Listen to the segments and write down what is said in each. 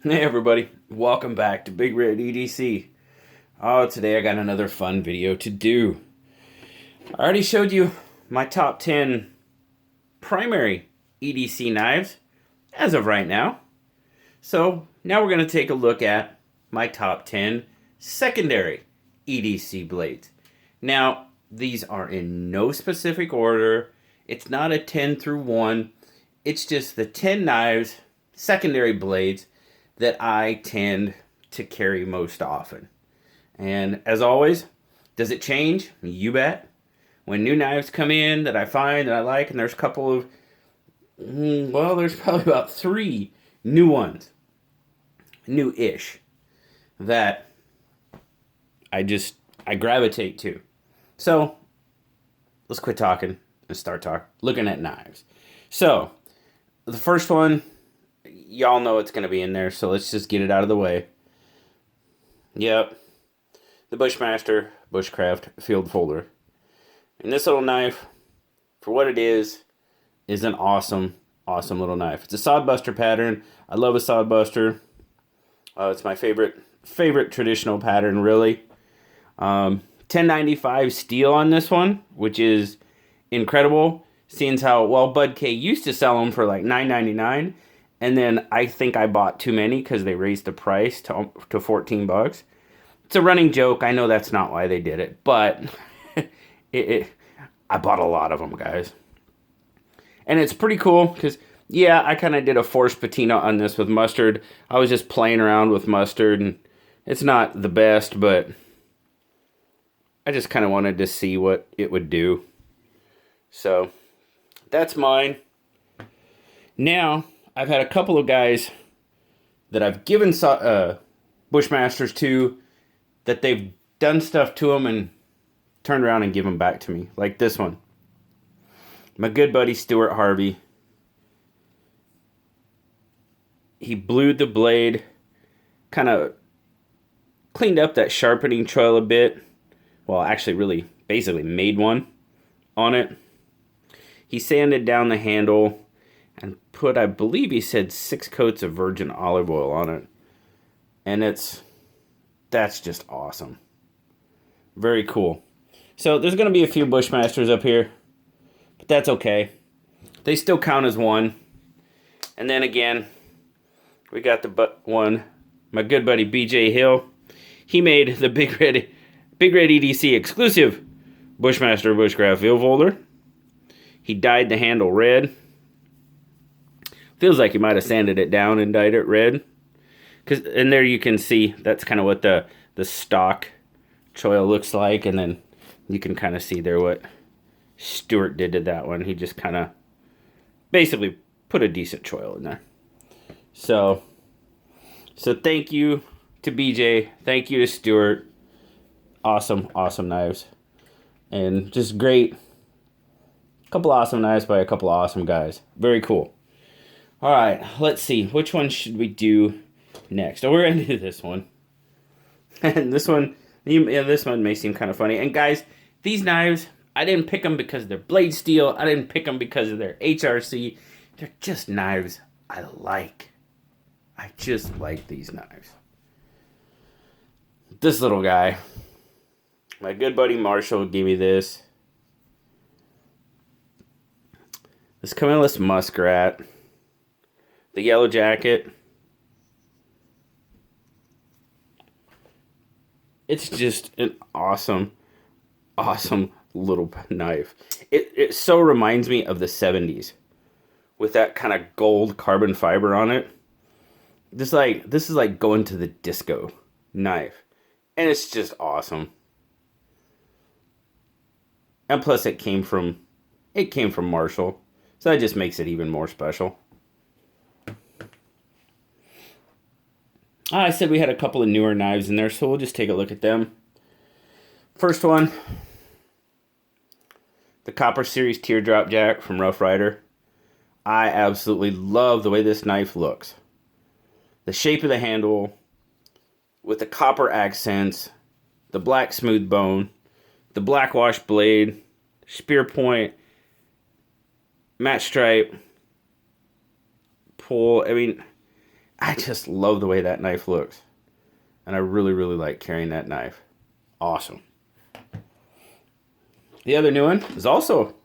Hey everybody, welcome back to Big Red EDC. Oh, today I got another fun video to do. I already showed you my top 10 primary EDC knives as of right now. So now we're going to take a look at my top 10 secondary EDC blades. Now, these are in no specific order. It's not a 10 through 1. It's just the 10 knives, secondary blades, that I tend to carry most often. And as always, does it change? You bet. When new knives come in that I find that I like, and there's a couple of, well, there's probably about 3 new ones, new-ish, that I gravitate to. So, let's quit talking and start looking at knives. So, the first one, y'all know it's going to be in there, so let's just get it out of the way. Yep. The Bushmaster Bushcraft Field Folder. And this little knife, for what it is an awesome, awesome little knife. It's a Sodbuster pattern. I love a Sodbuster. It's my favorite traditional pattern, really. 1095 steel on this one, which is incredible. Seeing how, well, Bud K used to sell them for like $9.99. And then I think I bought too many because they raised the price to $14. It's a running joke. I know that's not why they did it, but I bought a lot of them, guys. And it's pretty cool because, yeah, I kind of did a forced patina on this with mustard. I was just playing around with mustard, and it's not the best, but I just kind of wanted to see what it would do. So, that's mine. Now, I've had a couple of guys that I've given Bushmasters to, that they've done stuff to them and turned around and give them back to me. Like this one. My good buddy Stuart Harvey. He blued the blade, kind of cleaned up that sharpening choil a bit. Well, actually really basically made one on it. He sanded down the handle and put, I believe he said, 6 coats of virgin olive oil on it. And that's just awesome. Very cool. So there's going to be a few Bushmasters up here, but that's okay. They still count as one. And then again, we got the one, my good buddy BJ Hill. He made the Big Red EDC exclusive Bushmaster Bushcraft Field Folder. He dyed the handle red. Feels like he might have sanded it down and dyed it red. And there you can see, that's kind of what the stock choil looks like. And then you can kind of see there what Stuart did to that one. He just kind of basically put a decent choil in there. So thank you to BJ. Thank you to Stuart. Awesome, awesome knives. And just great. Couple awesome knives by a couple awesome guys. Very cool. All right, let's see. Which one should we do next? Oh, we're going to do this one. And this one may seem kind of funny. And guys, these knives, I didn't pick them because they're blade steel. I didn't pick them because of their HRC. They're just knives I like. I just like these knives. This little guy, my good buddy Marshall gave me this. This Camillus Muskrat. The yello-jaket. It's just an awesome, awesome little knife. It so reminds me of the 70s. With that kind of gold carbon fiber on it. This is like going to the disco knife. And it's just awesome. And plus it came from Marshall. So that just makes it even more special. I said we had a couple of newer knives in there, so we'll just take a look at them. First one, the Copper Series Teardrop Jack from Rough Rider. I absolutely love the way this knife looks. The shape of the handle, with the copper accents, the black smooth bone, the black wash blade, spear point, matte stripe, pull. I mean, I just love the way that knife looks. And I really, really like carrying that knife. Awesome. The other new one is also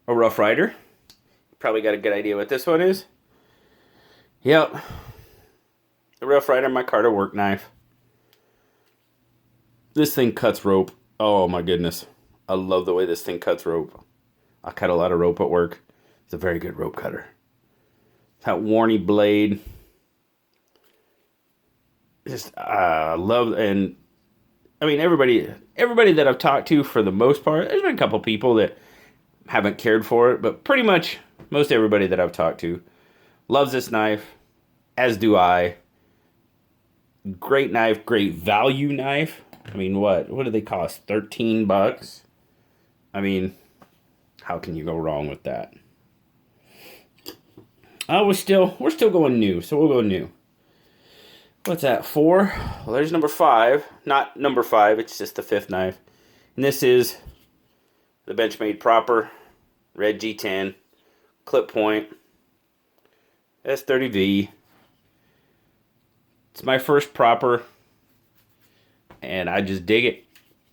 a Rough Rider. Probably got a good idea what this one is. Yep. The Rough Rider micarta work knife. This thing cuts rope. Oh my goodness. I love the way this thing cuts rope. I cut a lot of rope at work. It's a very good rope cutter. That Warney blade. Just love, and I mean everybody that I've talked to, for the most part, there's been a couple people that haven't cared for it, but pretty much most everybody that I've talked to loves this knife, as do I. Great knife, great value knife. I mean, what do they cost? $13. I mean, how can you go wrong with that? We're still going new, so we'll go new. What's that, 4? Well, there's number 5. Not number 5, it's just the 5th knife. And this is the Benchmade Proper Red G10 clip point S30V. It's my first Proper, and I just dig it.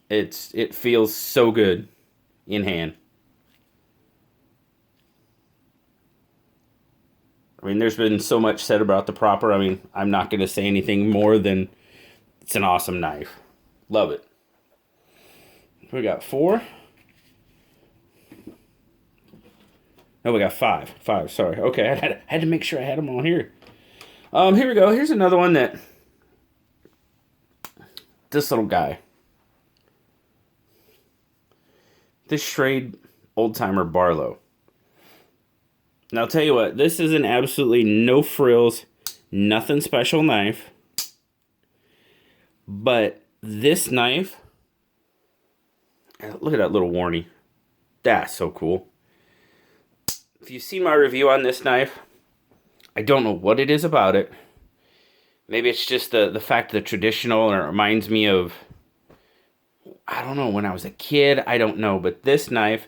It feels so good in hand. I mean, there's been so much said about the Proper. I mean, I'm not going to say anything more than it's an awesome knife. Love it. We got 4. No, we got 5. 5, sorry. Okay, I had to make sure I had them all here. Here we go. Here's another one that... This little guy. This Schrade old-timer Barlow. Now, I'll tell you what, this is an absolutely no frills, nothing special knife. But this knife, look at that little Warney. That's so cool. If you see my review on this knife, I don't know what it is about it. Maybe it's just the fact that traditional, and it reminds me of, I don't know, when I was a kid, I don't know. But this knife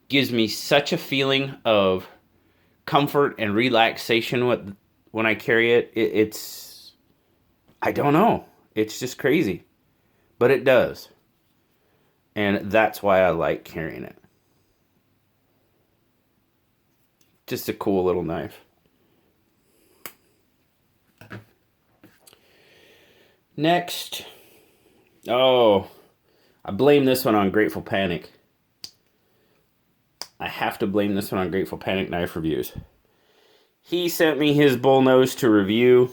gives me such a feeling of comfort and relaxation when I carry it. It's, I don't know. It's just crazy. But it does. And that's why I like carrying it. Just a cool little knife. Next. Oh, I blame this one on Grateful Panic. I have to blame this one on Grateful Panic knife reviews. He sent me his Bullnose to review.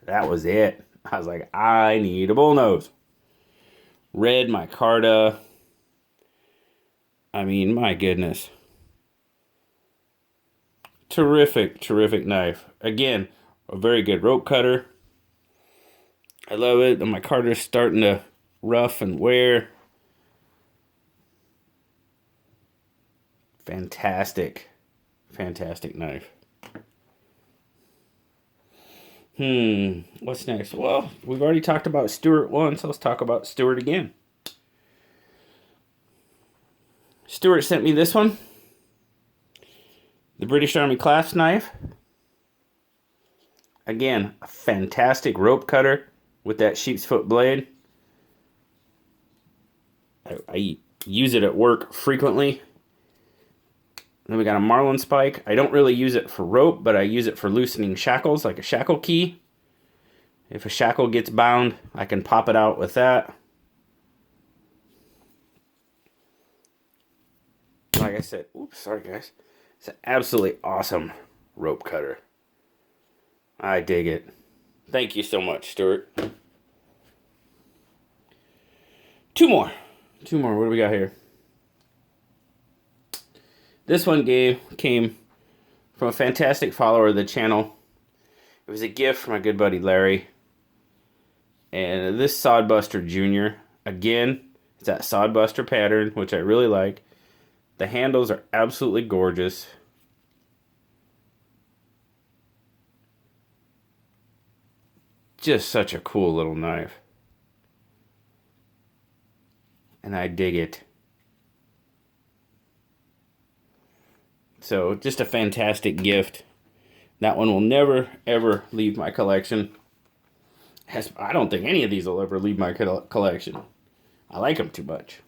That was it. I was like, I need a Bullnose. Red micarta. I mean, my goodness. Terrific, terrific knife. Again, a very good rope cutter. I love it. The micarta's starting to rough and wear. Fantastic. Fantastic knife. What's next? Well, we've already talked about Stuart once, so let's talk about Stuart again. Stuart sent me this one. The British Army clasp knife. Again, a fantastic rope cutter with that sheep's foot blade. I use it at work frequently. Then we got a Marlin spike. I don't really use it for rope, but I use it for loosening shackles, like a shackle key. If a shackle gets bound, I can pop it out with that. Like I said, oops, sorry guys. It's an absolutely awesome rope cutter. I dig it. Thank you so much, Stuart. 2 more. 2 more. What do we got here? This one came from a fantastic follower of the channel. It was a gift from my good buddy Larry. And this Sodbuster Jr. Again, it's that Sodbuster pattern, which I really like. The handles are absolutely gorgeous. Just such a cool little knife. And I dig it. So, just a fantastic gift. That one will never, ever leave my collection. I don't think any of these will ever leave my collection. I like them too much.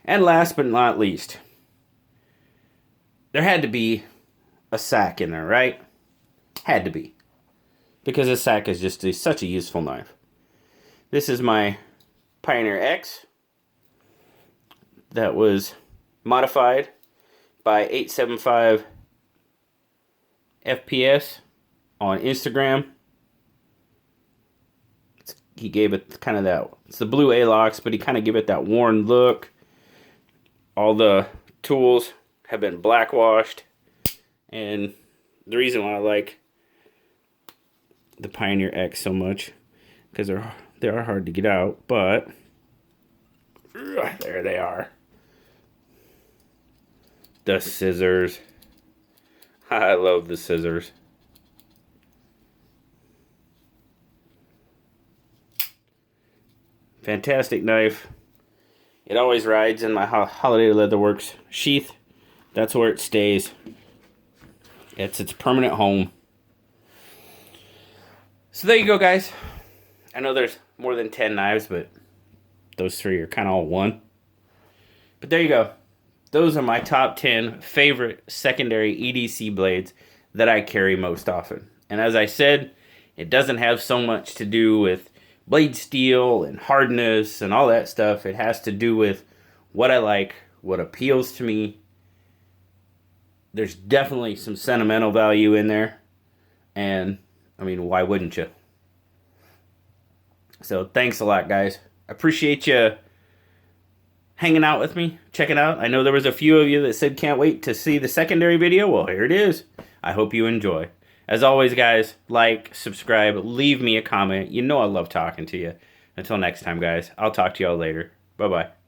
And last but not least, there had to be a sack in there, right? Had to be. Because a sack is just such a useful knife. This is my Pioneer X that was modified by 875 FPS on Instagram. He gave it kind of that, it's the blue A-locks, but he kind of gave it that worn look. All the tools have been blackwashed. And the reason why I like the Pioneer X so much, because they are hard to get out, but there they are. The scissors. I love the scissors. Fantastic knife. It always rides in my Holiday Leatherworks sheath. That's where it stays. It's its permanent home. So there you go, guys. I know there's more than 10 knives, but those three are kind of all one. But there you go. Those are my top 10 favorite secondary EDC blades that I carry most often. And as I said, it doesn't have so much to do with blade steel and hardness and all that stuff. It has to do with what I like, what appeals to me. There's definitely some sentimental value in there. And, I mean, why wouldn't you? So, thanks a lot, guys. I appreciate you hanging out with me, checking out. I know there was a few of you that said can't wait to see the secondary video. Well, here it is. I hope you enjoy. As always, guys, like, subscribe, leave me a comment. You know I love talking to you. Until next time, guys, I'll talk to y'all later. Bye-bye.